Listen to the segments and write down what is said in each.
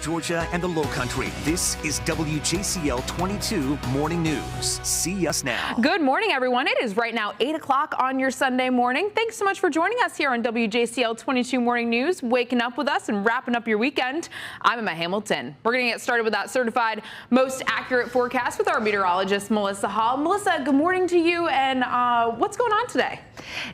Georgia and the Lowcountry. This is WJCL 22 Morning News. See us now. Good morning, everyone. It is right now 8 o'clock on your Sunday morning. Thanks so much for joining us here on WJCL 22 Morning News, waking up with us and wrapping up your weekend. I'm Emma Hamilton. We're going to get started with that certified most accurate forecast with our meteorologist, Melissa Hall. Melissa, good morning to you. And what's going on today?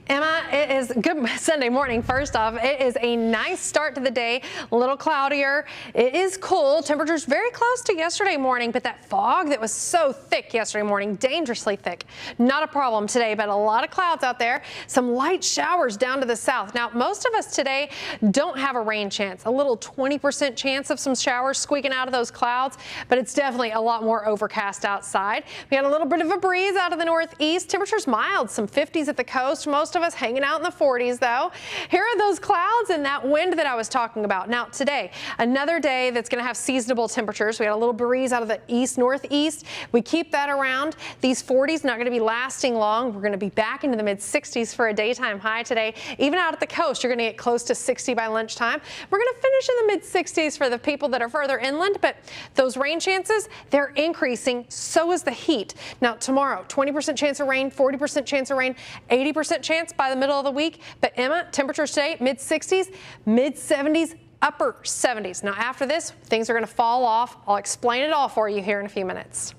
Emma, it is good Sunday morning. First off, it is a nice start to the day, a little cloudier. It is cool. Temperatures very close to yesterday morning, but that fog that was so thick yesterday morning, dangerously thick, not a problem today, but a lot of clouds out there. Some light showers down to the south. Now, most of us today don't have a rain chance, a little 20% chance of some showers squeaking out of those clouds, but it's definitely a lot more overcast outside. We had a little bit of a breeze out of the northeast. Temperatures mild, some 50s at the coast. Most of us hanging out in the 40s, though. Here are those clouds and that wind that I was talking about. Now, today, another day that's going to have seasonable temperatures. We had a little breeze out of the east-northeast. We keep that around. These 40s not going to be lasting long. We're going to be back into the mid-60s for a daytime high today. Even out at the coast, you're going to get close to 60 by lunchtime. We're going to finish in the mid-60s for the people that are further inland, but those rain chances, they're increasing. So is the heat. Now, tomorrow, 20% chance of rain, 40% chance of rain, 80% chance by the middle of the week. But Emma, temperatures today, mid-60s, mid-70s, upper 70s. Now, after this, things are going to fall off. I'll explain it all for you here in a few minutes.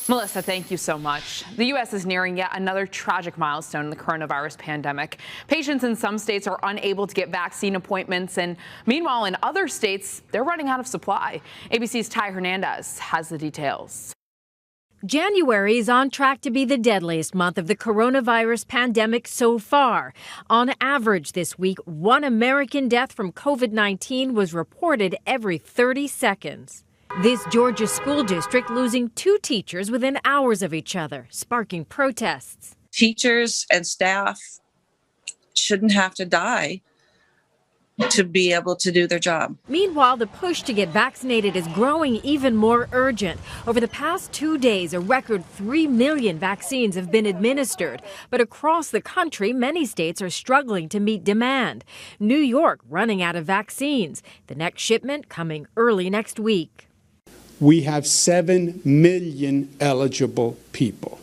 Melissa, thank you so much. The U.S. is nearing yet another tragic milestone in the coronavirus pandemic. Patients in some states are unable to get vaccine appointments, and meanwhile, in other states, they're running out of supply. ABC's Ty Hernandez has the details. January is on track to be the deadliest month of the coronavirus pandemic so far. On average this week, one American death from COVID-19 was reported every 30 seconds. This Georgia school district losing 2 teachers within hours of each other, sparking protests. Teachers and staff shouldn't have to die to be able to do their job. Meanwhile, the push to get vaccinated is growing even more urgent. Over the past 2 days, a record 3 million vaccines have been administered. But across the country, many states are struggling to meet demand. New York running out of vaccines. The next shipment coming early next week. We have 7 million eligible people,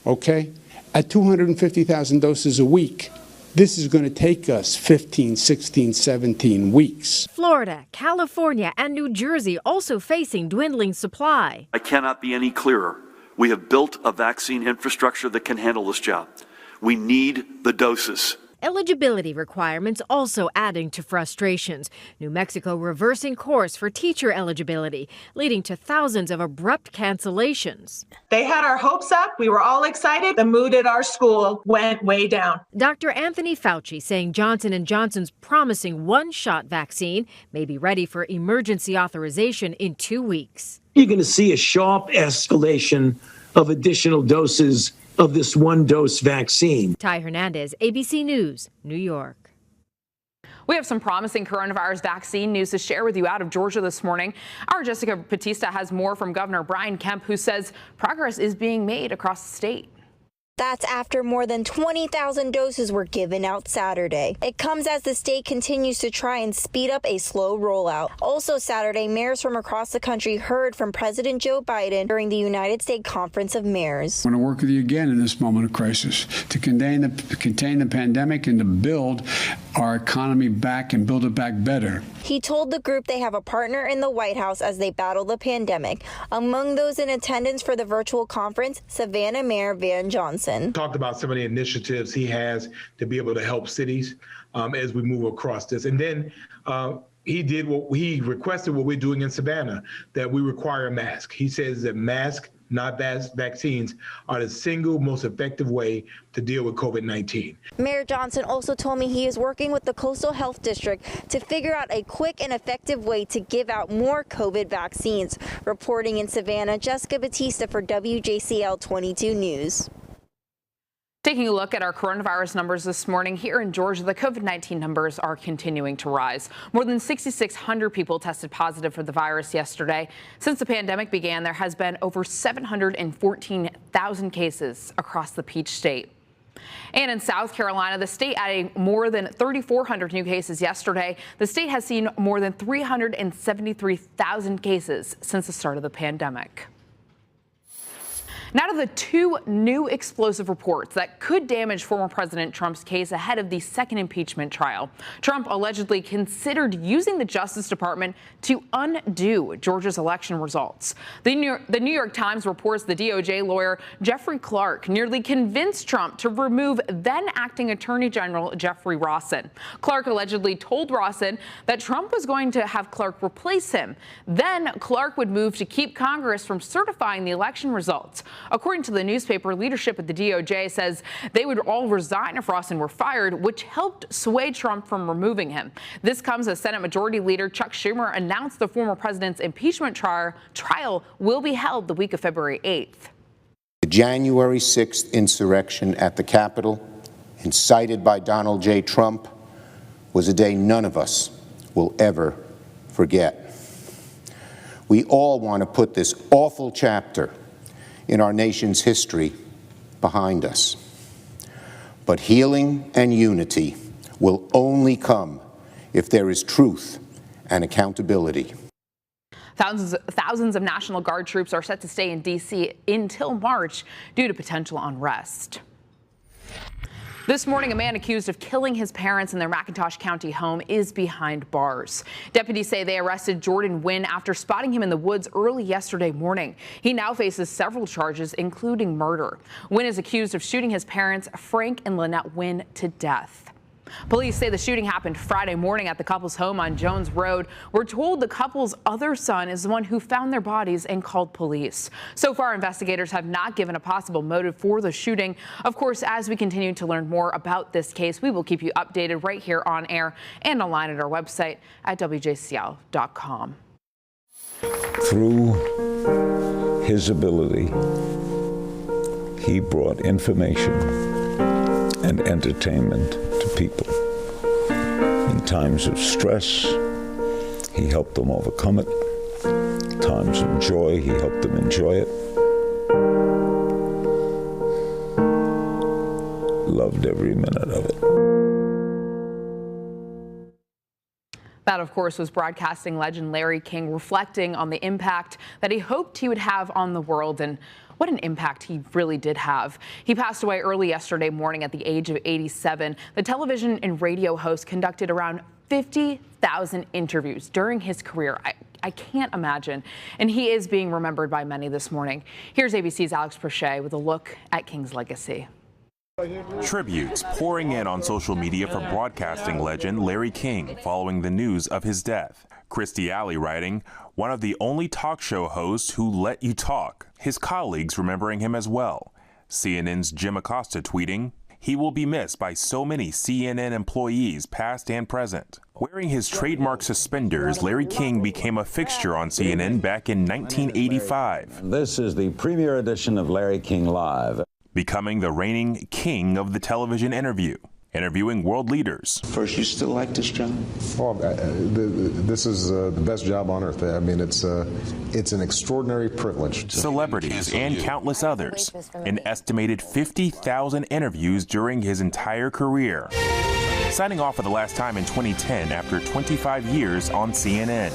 okay? At 250,000 doses a week. This is going to take us 15, 16, 17 weeks. Florida, California, and New Jersey also facing dwindling supply. I cannot be any clearer. We have built a vaccine infrastructure that can handle this job. We need the doses. Eligibility requirements also adding to frustrations. New Mexico reversing course for teacher eligibility, leading to thousands of abrupt cancellations. They had our hopes up. We were all excited. The mood at our school went way down. Dr. Anthony Fauci saying Johnson & Johnson's promising one-shot vaccine may be ready for emergency authorization in 2 weeks. You're going to see a sharp escalation of additional doses of this one-dose vaccine. Ty Hernandez, ABC News, New York. We have some promising coronavirus vaccine news to share with you out of Georgia this morning. Our Jessica Batista has more from Governor Brian Kemp, who says progress is being made across the state. That's after more than 20,000 doses were given out Saturday. It comes as the state continues to try and speed up a slow rollout. Also Saturday, mayors from across the country heard from President Joe Biden during the United States Conference of Mayors. I want to work with you again in this moment of crisis to contain the pandemic and to build our economy back and build it back better. He told the group they have a partner in the White House as they battle the pandemic. Among those in attendance for the virtual conference, Savannah Mayor Van Johnson. Talked about some of the initiatives he has to be able to help cities as we move across this. And then he requested what we're doing in Savannah, that we require a mask. He says that masks, not vaccines, are the single most effective way to deal with COVID-19. Mayor Johnson also told me he is working with the Coastal Health District to figure out a quick and effective way to give out more COVID vaccines. Reporting in Savannah, Jessica Batista for WJCL 22 News. Taking a look at our coronavirus numbers this morning here in Georgia, the COVID-19 numbers are continuing to rise. More than 6,600 people tested positive for the virus yesterday. Since the pandemic began, there has been over 714,000 cases across the Peach State. And in South Carolina, the state adding more than 3,400 new cases yesterday. The state has seen more than 373,000 cases since the start of the pandemic. Now to the two new explosive reports that could damage former President Trump's case ahead of the second impeachment trial. Trump allegedly considered using the Justice Department to undo Georgia's election results. The New York Times reports the DOJ lawyer Jeffrey Clark nearly convinced Trump to remove then acting Attorney General Jeffrey Rossen. Clark allegedly told Rossen that Trump was going to have Clark replace him. Then Clark would move to keep Congress from certifying the election results. According to the newspaper, leadership at the DOJ says they would all resign if Rossen were fired, which helped sway Trump from removing him. This comes as Senate Majority Leader Chuck Schumer announced the former president's impeachment trial will be held the week of February 8th. The January 6th insurrection at the Capitol, incited by Donald J. Trump, was a day none of us will ever forget. We all want to put this awful chapter in our nation's history behind us. But healing and unity will only come if there is truth and accountability. Thousands of National Guard troops are set to stay in D.C. until March due to potential unrest. This morning, a man accused of killing his parents in their McIntosh County home is behind bars. Deputies say they arrested Jordan Wynn after spotting him in the woods early yesterday morning. He now faces several charges, including murder. Wynn is accused of shooting his parents, Frank and Lynette Wynn, to death. Police say the shooting happened Friday morning at the couple's home on Jones Road. We're told the couple's other son is the one who found their bodies and called police. So far, investigators have not given a possible motive for the shooting. Of course, as we continue to learn more about this case, we will keep you updated right here on air and online at our website at WJCL.com. Through his ability, he brought information and entertainment to people. In times of stress, he helped them overcome it. Times of joy, he helped them enjoy it. Loved every minute of it. That, of course, was broadcasting legend Larry King reflecting on the impact that he hoped he would have on the world, and what an impact he really did have. He passed away early yesterday morning at the age of 87. The television and radio host conducted around 50,000 interviews during his career. I can't imagine. And he is being remembered by many this morning. Here's ABC's Alex Prochet with a look at King's legacy. Tributes pouring in on social media for broadcasting legend Larry King following the news of his death. Christy Alley writing, one of the only talk show hosts who let you talk. His colleagues remembering him as well. CNN's Jim Acosta tweeting, he will be missed by so many CNN employees past and present. Wearing his trademark suspenders, Larry King became a fixture on CNN back in 1985. This is the premiere edition of Larry King Live. Becoming the reigning king of the television interview, interviewing world leaders. First, you still like this job? Well, this is the best job on earth. I mean, it's an extraordinary privilege. Celebrities and countless others. An estimated 50,000 interviews during his entire career. Signing off for the last time in 2010 after 25 years on CNN.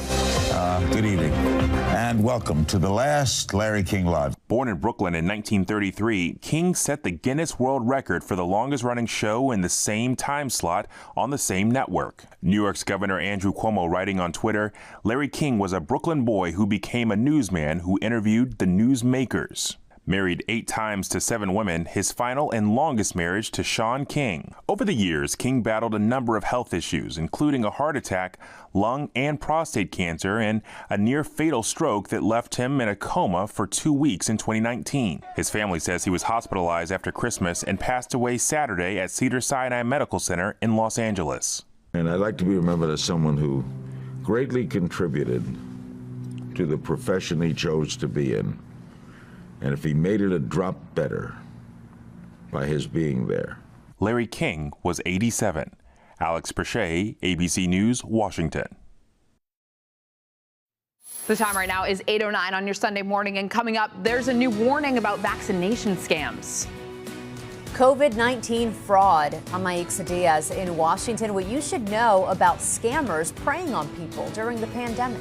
Good evening, and welcome to the last Larry King Live. Born in Brooklyn in 1933, King set the Guinness World Record for the longest-running show in the same time slot on the same network. New York's Governor Andrew Cuomo writing on Twitter, Larry King was a Brooklyn boy who became a newsman who interviewed the newsmakers. Married 8 times to 7 women, his final and longest marriage to Shaun King. Over the years, King battled a number of health issues, including a heart attack, lung and prostate cancer, and a near-fatal stroke that left him in a coma for 2 weeks in 2019. His family says he was hospitalized after Christmas and passed away Saturday at Cedars-Sinai Medical Center in Los Angeles. And I'd like to be remembered as someone who greatly contributed to the profession he chose to be in. And if he made it a drop better by his being there. Larry King was 87. Alex Prochet, ABC News, Washington. The time right now is 8:09 on your Sunday morning, and coming up, there's a new warning about vaccination scams. COVID-19 fraud. I'm Aixa Diaz in Washington. What you should know about scammers preying on people during the pandemic.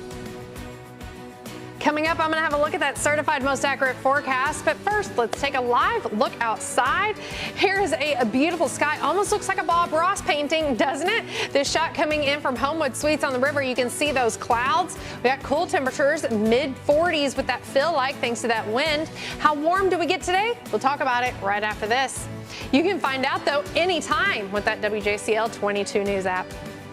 Coming up, I'm going to have a look at that certified most accurate forecast. But first, let's take a live look outside. Here's a beautiful sky. Almost looks like a Bob Ross painting, doesn't it? This shot coming in from Homewood Suites on the river. You can see those clouds. We got cool temperatures, mid-40s with that feel-like thanks to that wind. How warm do we get today? We'll talk about it right after this. You can find out, though, anytime with that WJCL 22 News app.